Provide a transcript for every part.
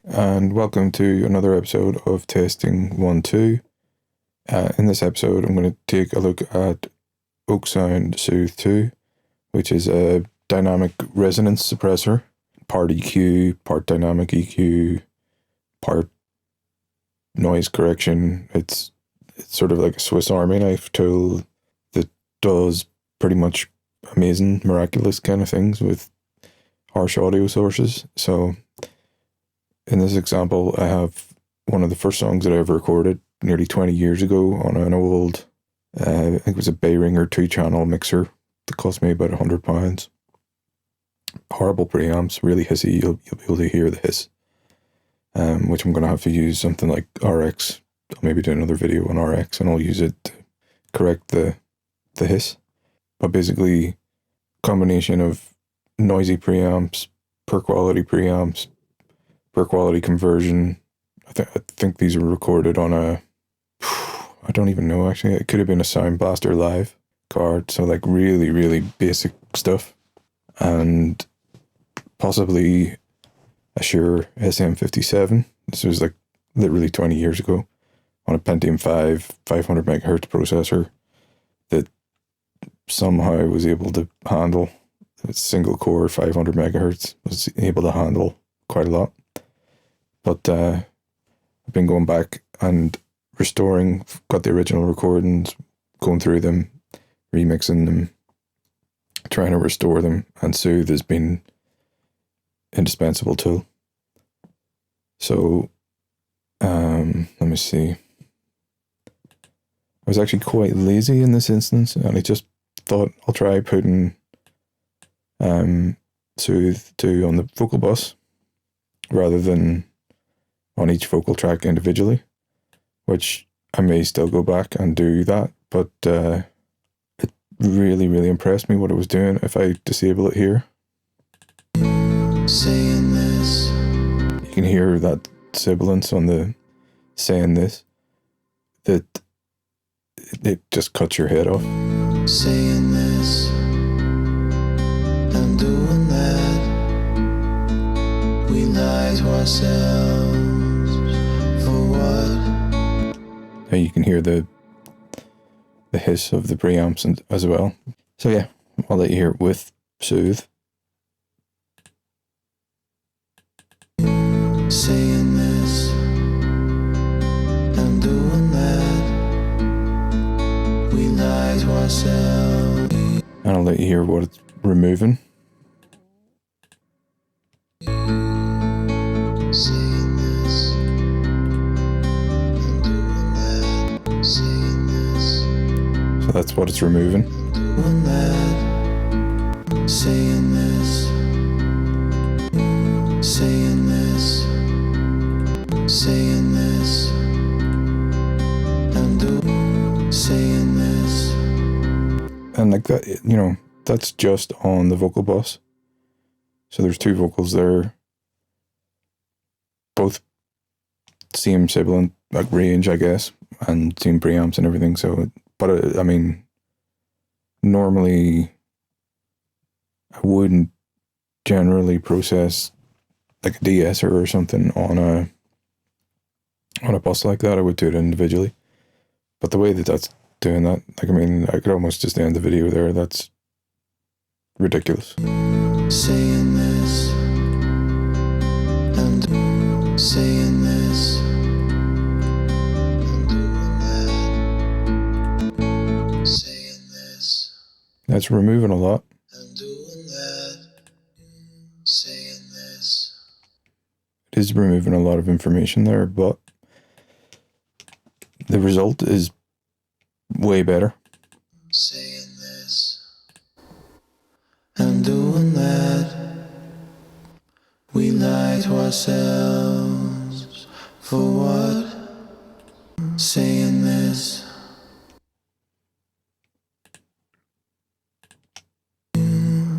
Hi, and welcome to another episode of Testing 1 2. In this episode, I'm going to take a look at Oeksound Soothe 2, which is a dynamic resonance suppressor, part EQ, part dynamic EQ, part noise correction. It's sort of like a Swiss Army knife tool that does pretty much amazing, miraculous kind of things with harsh audio sources. So in this example, I have one of the first songs that I ever recorded nearly 20 years ago on an old, I think it was a Behringer 2-channel mixer that cost me about £100. Horrible preamps, really hissy. You'll be able to hear the hiss, which I'm going to have to use something like RX. I'll maybe do another video on RX and I'll use it to correct the hiss. But basically, combination of noisy preamps, poor quality preamps, poor quality conversion. I think these were recorded on a, I don't even know actually, it could have been a Sound Blaster Live card, so like really, really basic stuff. And possibly a Shure SM57. This was like literally 20 years ago on a Pentium 5 500 megahertz processor that somehow was able to handle, a single core 500 megahertz, was able to handle quite a lot. But I've been going back and restoring, got the original recordings, going through them, remixing them, trying to restore them, and Soothe has been indispensable tool. So let me see. I was actually quite lazy in this instance, and I just thought I'll try putting Soothe2 on the vocal bus rather than on each vocal track individually, which I may still go back and do that, but it really, really impressed me what it was doing. If I disable it here, saying this, you can hear that sibilance on the saying this, that it just cuts your head off. Saying this and doing that, we lie to ourselves. Now you can hear the hiss of the preamps as well. So yeah, I'll let you hear it with Soothe. Saying this and doing that, we lie to ourselves. And I'll let you hear what it's removing. So that's what it's removing. Saying this, saying this, saying this, and saying this. And like that, you know, that's just on the vocal bus. So there's two vocals there, both same sibilant, like range, I guess, and same preamps and everything. So, but I mean, normally I wouldn't generally process like a de-esser or something on a bus like that. I would do it individually. But the way that that's doing that, like, I mean, I could almost just end the video there. That's ridiculous. Saying this and saying this. That's removing a lot. And doing that, saying this. It is removing a lot of information there, but the result is way better. Saying this and doing that, we lie to ourselves for what? Saying this.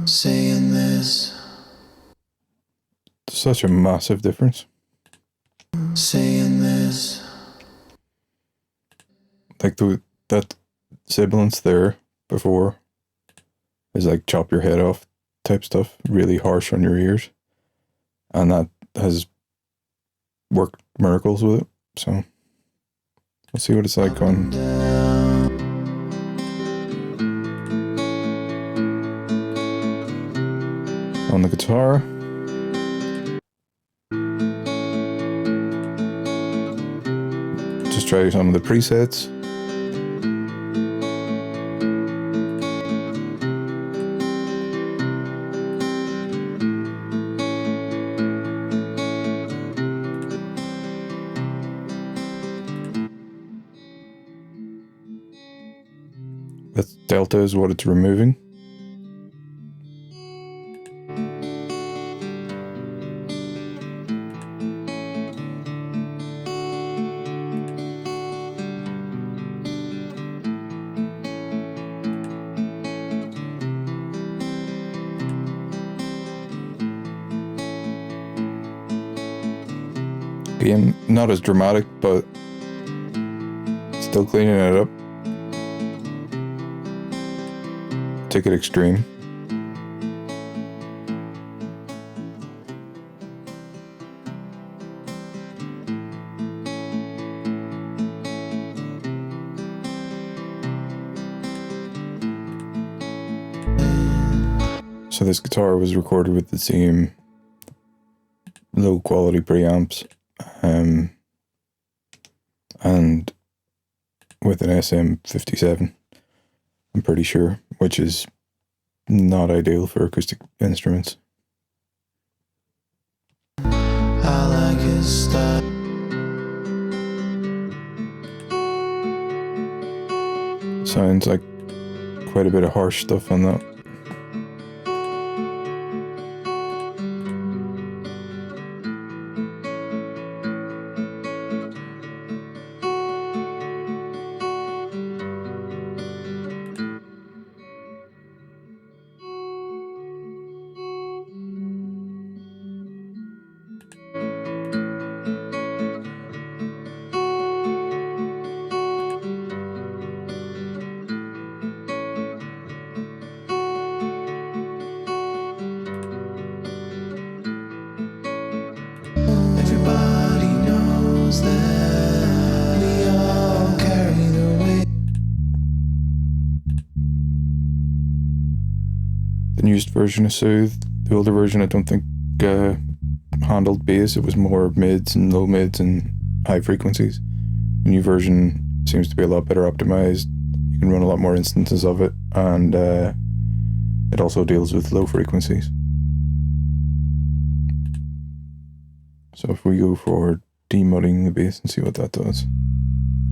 Saying this. Such a massive difference. Saying this. Like that sibilance there before is like chop your head off type stuff, really harsh on your ears. And that has worked miracles with it. So we'll see what it's like on the guitar. Just try some of the presets. That delta is what it's removing. Again, not as dramatic, but still cleaning it up. Take it extreme. So this guitar was recorded with the same low quality preamps, and with an SM57, I'm pretty sure, which is not ideal for acoustic instruments. I like his style. Sounds like quite a bit of harsh stuff on that. The newest version of Soothe, the older version I don't think handled bass. It was more mids and low mids and high frequencies. The new version seems to be a lot better optimized. You can run a lot more instances of it, and it also deals with low frequencies. So if we go for demudding the bass and see what that does.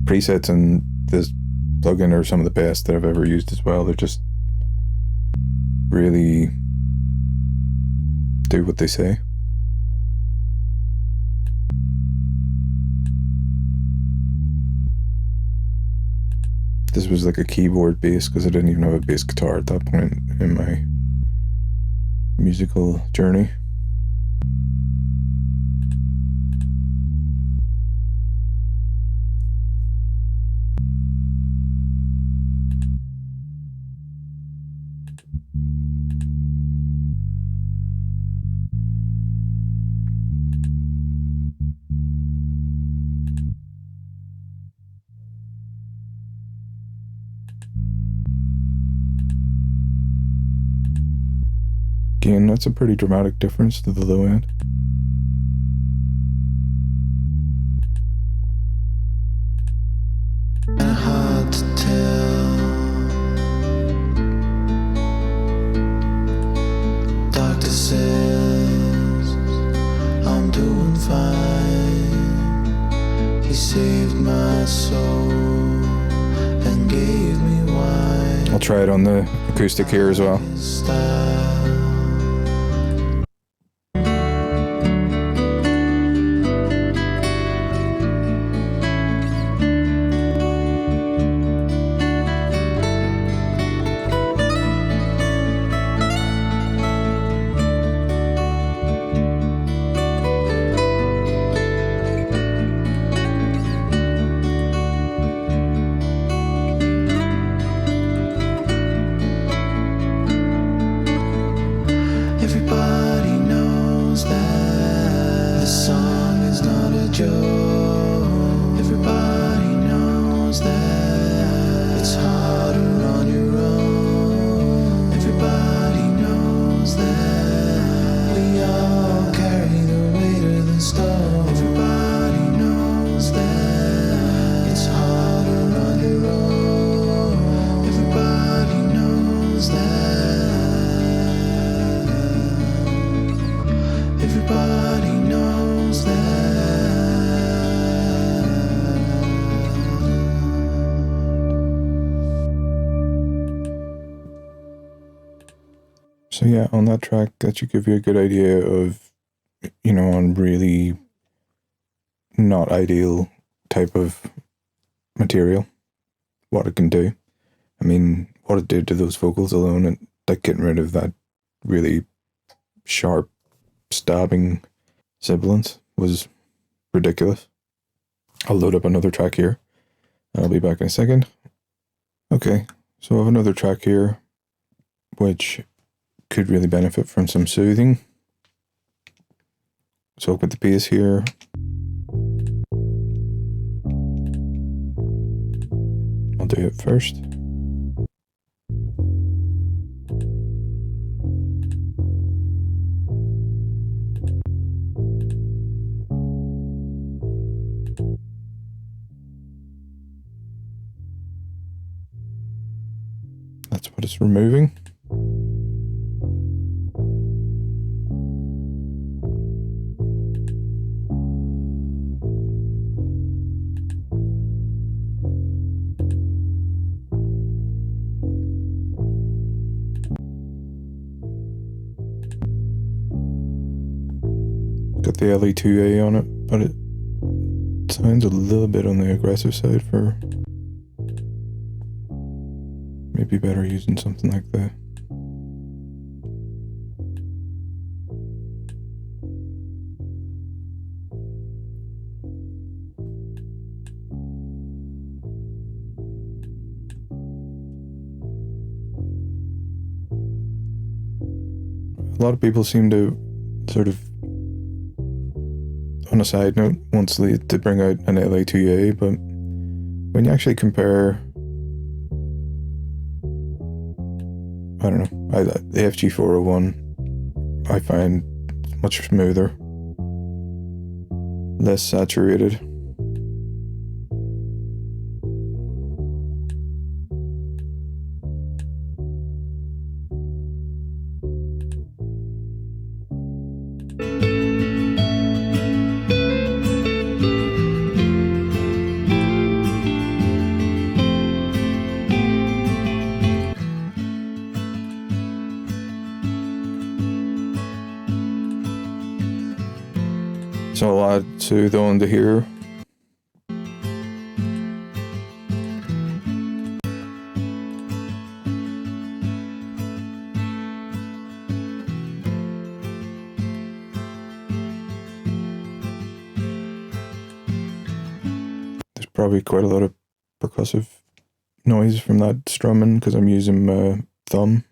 Presets in this plugin are some of the best that I've ever used as well. They're just really do what they say. This was like a keyboard bass because I didn't even have a bass guitar at that point in my musical journey. Again, that's a pretty dramatic difference to the low end. Hard to tell. Doctor says I'm doing fine. He saved my soul and gave me wine. I'll try it on the acoustic here as well. Joe. Everybody knows that it's harder on your own. Everybody knows that we all carry the weight of the stone. Everybody knows that it's harder on your own. Everybody knows that. Everybody knows that. So yeah, on that track, that should give you a good idea of, you know, on really not ideal type of material, what it can do. I mean, what it did to those vocals alone, and like getting rid of that really sharp, stabbing sibilance was ridiculous. I'll load up another track here, and I'll be back in a second. Okay, so I have another track here, which could really benefit from some soothing. So I'll put the bass here. I'll do it first. That's what it's removing. Got the LE2A on it, but it sounds a little bit on the aggressive side for maybe better using something like that. A lot of people seem to sort of, on a side note, want to bring out an LA2A, but when you actually compare, I don't know, the FG401 I find much smoother, less saturated. So I'll add Soothe onto here. There's probably quite a lot of percussive noise from that strumming because I'm using my thumb.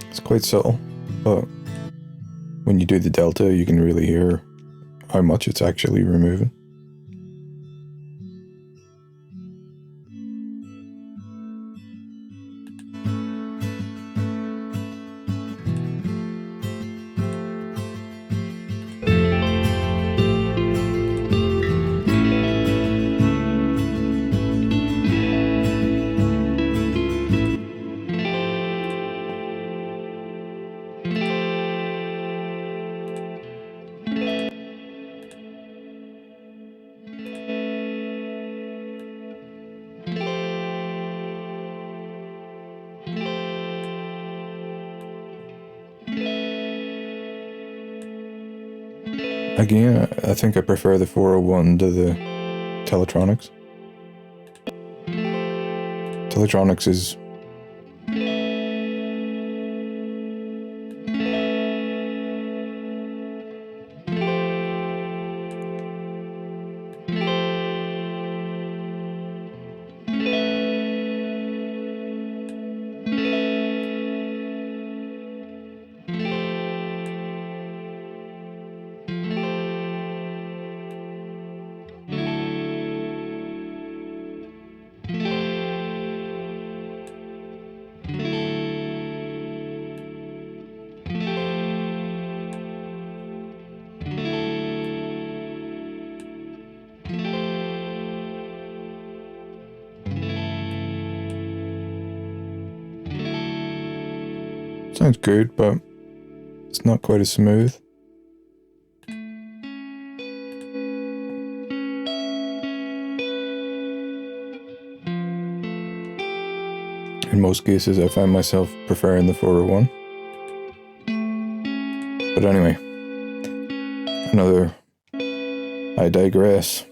It's quite subtle, but when you do the delta, you can really hear how much it's actually removing. Again, I think I prefer the 401 to the Teletronics. Teletronics is sounds good, but it's not quite as smooth. In most cases, I find myself preferring the 401. But anyway, I digress.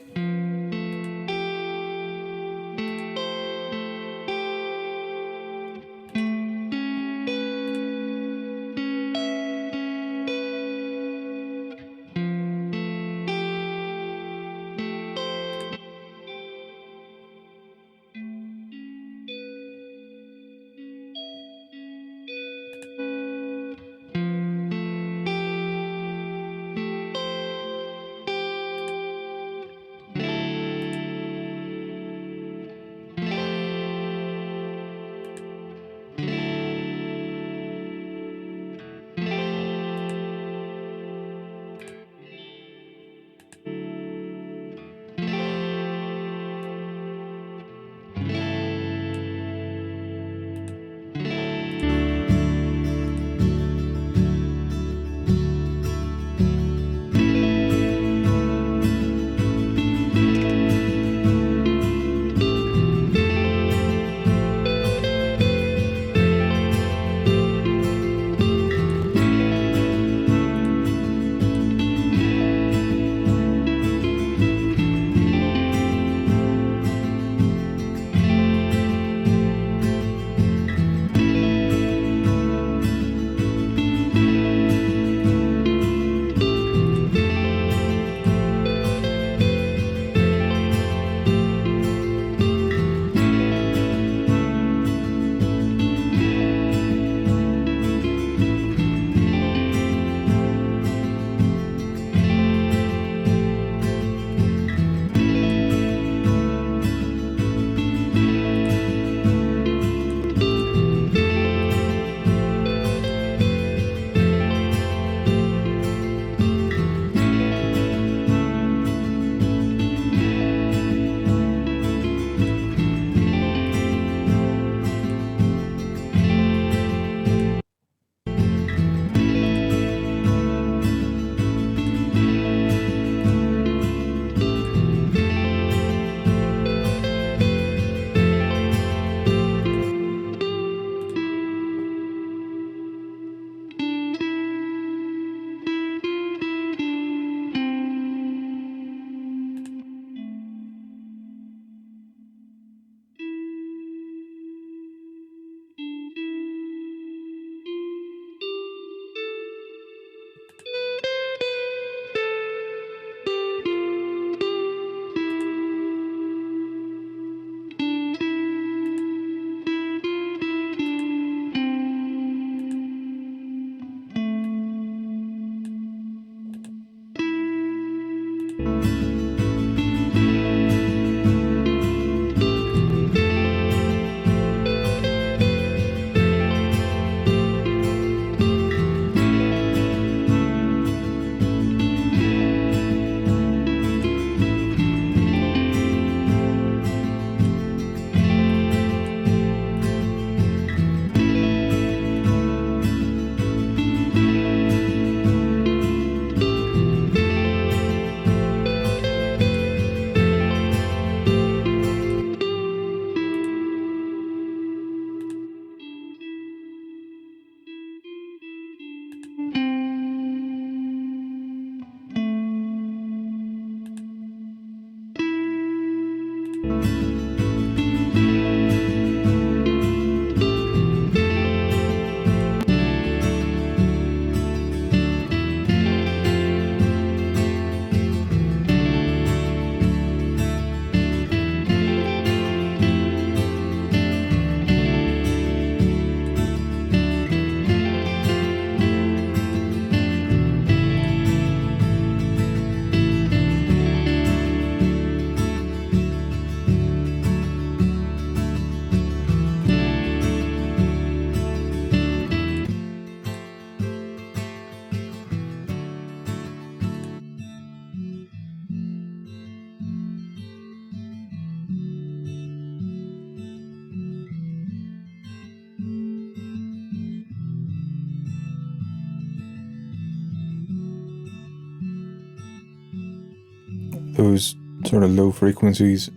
Those sort of low frequencies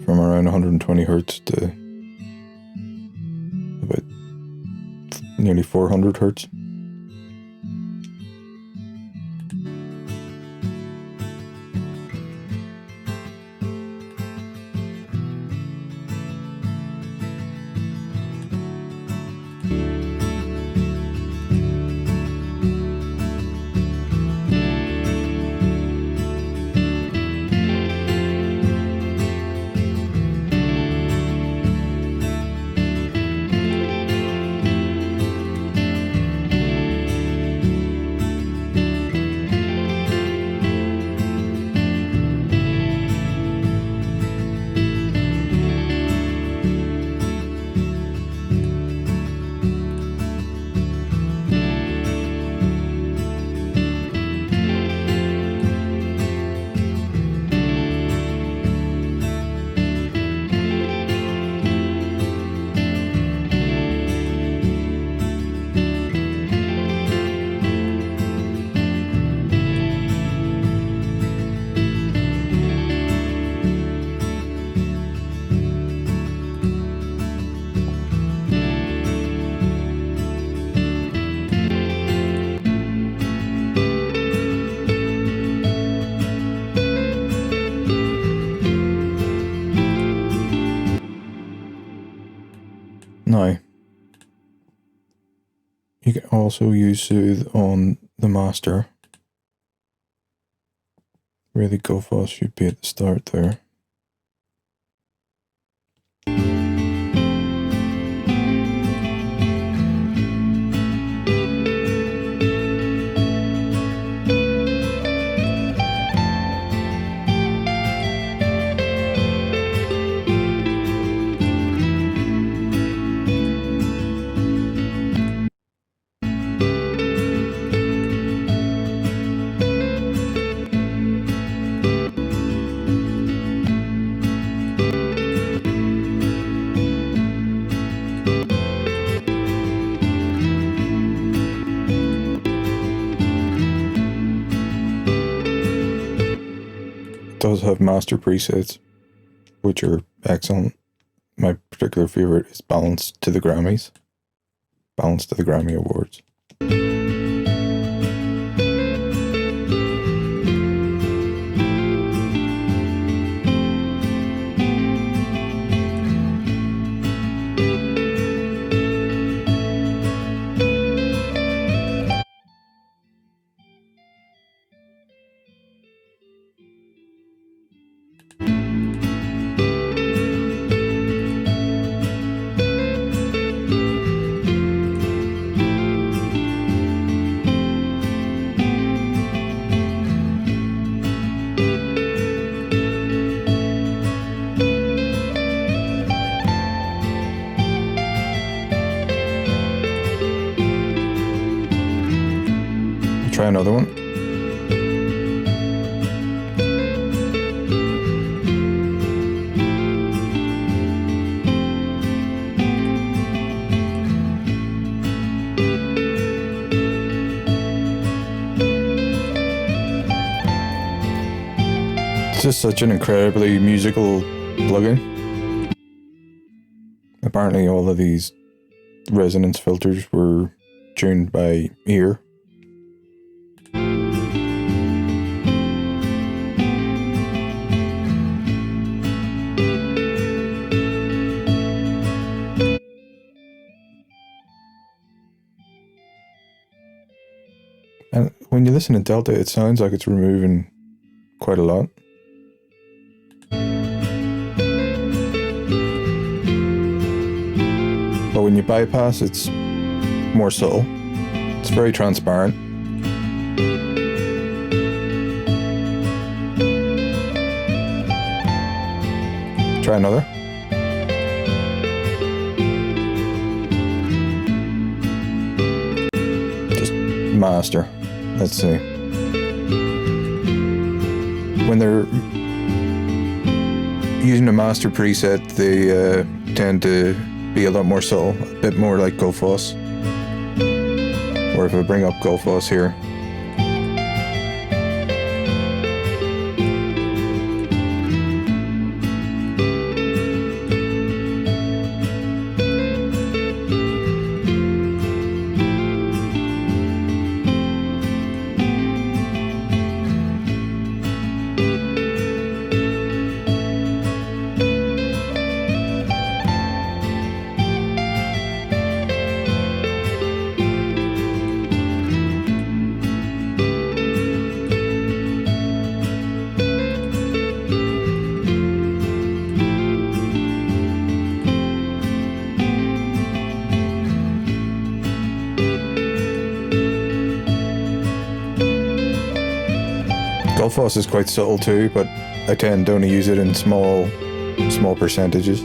from around 120 hertz to about nearly 400 hertz. Now, you can also use Soothe on the master, where the go fuzz should be at the start there. It does have master presets, which are excellent. My particular favorite is Balanced to the Grammys. Balanced to the Grammy Awards. Try another one. It's just such an incredibly musical plugin. Apparently all of these resonance filters were tuned by ear. when you listen in Delta, it sounds like it's removing quite a lot. But when you bypass, it's more subtle. It's very transparent. Try another. Just master. Let's see. When they're using a master preset, they tend to be a lot more subtle, a bit more like Gullfoss. Or if I bring up Gullfoss here, Gullfoss is quite subtle too, but I tend to only use it in small percentages.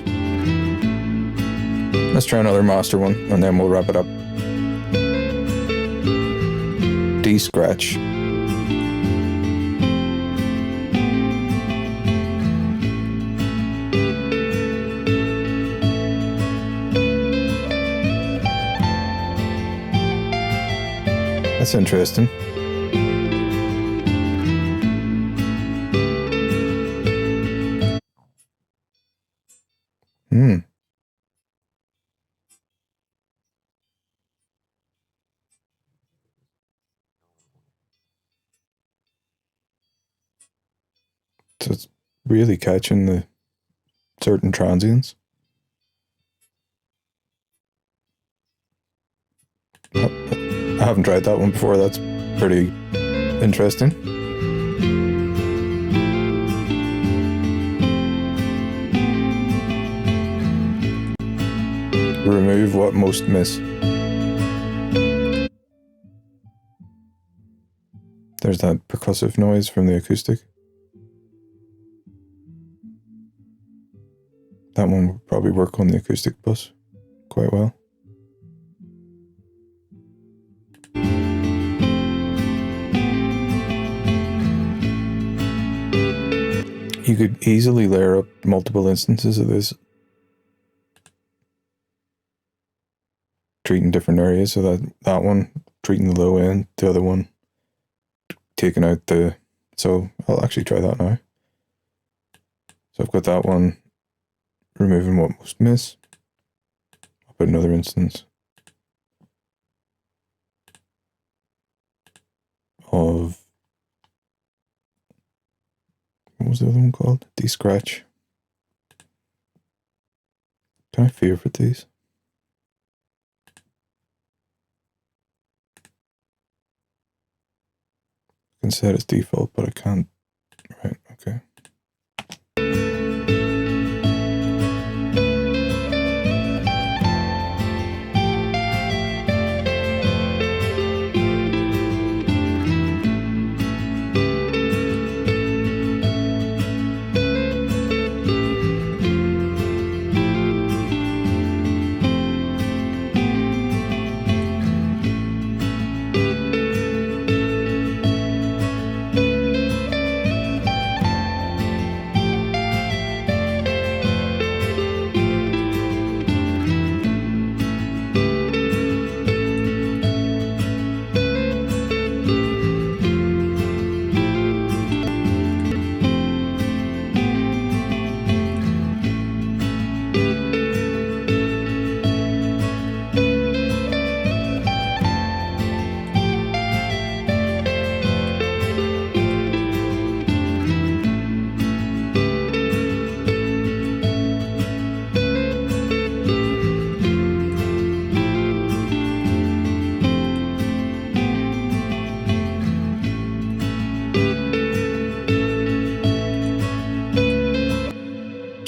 Let's try another master one, and then we'll wrap it up. D-scratch. That's interesting. So it's really catching the certain transients. I haven't tried that one before. That's pretty interesting. Remove what most miss. There's that percussive noise from the acoustic. That one would probably work on the acoustic bus quite well. You could easily layer up multiple instances of this, treating different areas. So that one treating the low end, the other one taking out the. So I'll actually try that now. So I've got that one removing what most miss. I'll put another instance of. What was the other one called? D-scratch. Can I favorite these? I can set as default, but I can't. Right, okay.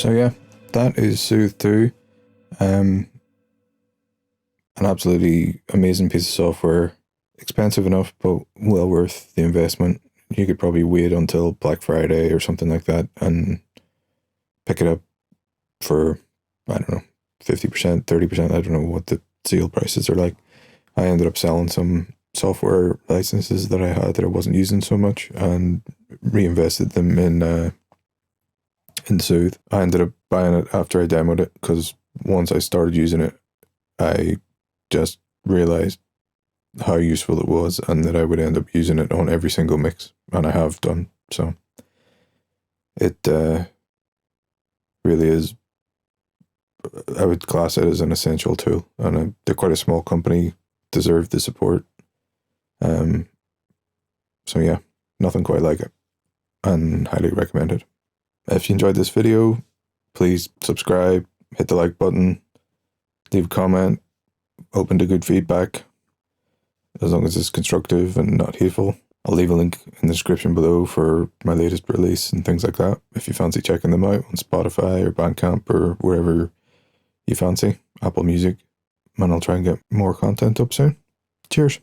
So yeah, that is Soothe2. An absolutely amazing piece of software. Expensive enough, but well worth the investment. You could probably wait until Black Friday or something like that and pick it up for, I don't know, 50%, 30%. I don't know what the sale prices are like. I ended up selling some software licenses that I had that I wasn't using so much and reinvested them in Soothe. I ended up buying it after I demoed it because once I started using it, I just realized how useful it was and that I would end up using it on every single mix, and I have done. So it really is, I would class it as an essential tool, and they're quite a small company, deserve the support. So yeah, nothing quite like it, and highly recommend it. If you enjoyed this video, please subscribe, hit the like button, leave a comment, open to good feedback, as long as it's constructive and not hateful. I'll leave a link in the description below for my latest release and things like that, if you fancy checking them out on Spotify or Bandcamp or wherever you fancy, Apple Music, and I'll try and get more content up soon. Cheers.